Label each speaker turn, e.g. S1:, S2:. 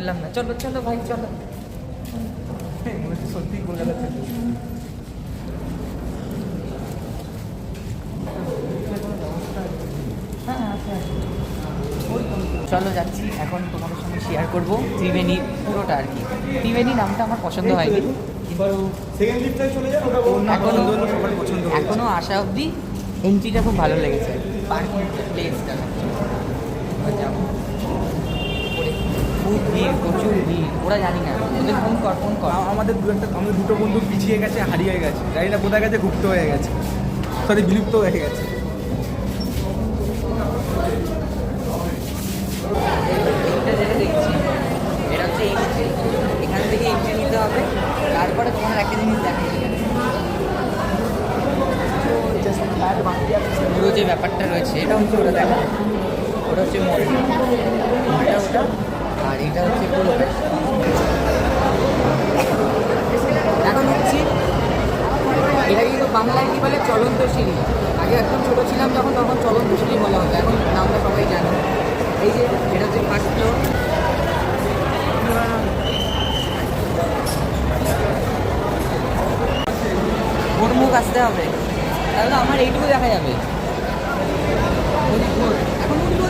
S1: পারলাম না। চলো চলো ভাই চলো।
S2: সত্যি কলকাতা থেকে
S1: চলো যাচ্ছি। এখন তোমাদের সঙ্গে শেয়ার করবো ত্রিবেণীর পুরোটা আর কি। ত্রিবেণী নামটা আমার পছন্দ হয়নি, এখনো আসা অবধি এন্ট্রিটা খুব ভালো লেগেছে। পার্কিং প্লেসটা যাবো, খুব ভিড়, প্রচুর ভিড়। ওরা জানি না, ওদের ফোন কর ফোন কর।
S2: আমাদের দুটো বন্ধু পিছিয়ে গেছে, হারিয়ে গেছে, জানি না কোথায় গেছে, গুপ্ত হয়ে গেছে, সরি বিলুপ্ত হয়ে গেছে।
S1: এটা যেটা দেখছি এটা হচ্ছে এন্ট্রি। এখান থেকে এন্ট্রি নিতে হবে। তারপরে তোমার একটা জিনিস দেখাই, পুরো যে ব্যাপারটা রয়েছে এটা হচ্ছে ওটা দেখা। ওটা হচ্ছে মলটা, এটা ওটা, আর এটা হচ্ছে পুরোটা। এখন হচ্ছি এটা কিন্তু বাংলায় কি বলে, চলন্ত সিঁড়ি। আগে একদম ছোটো ছিলাম যখন, তখন চলন্ত সিঁড়ি বলা হতো, এখন নামটা সবাই জানে। এই যে এটা হচ্ছে ফার্স্ট ফ্লোর। ওর মুখ আসতে হবে, তাহলে আমার এইটুকু দেখা যাবে। এখন কিন্তু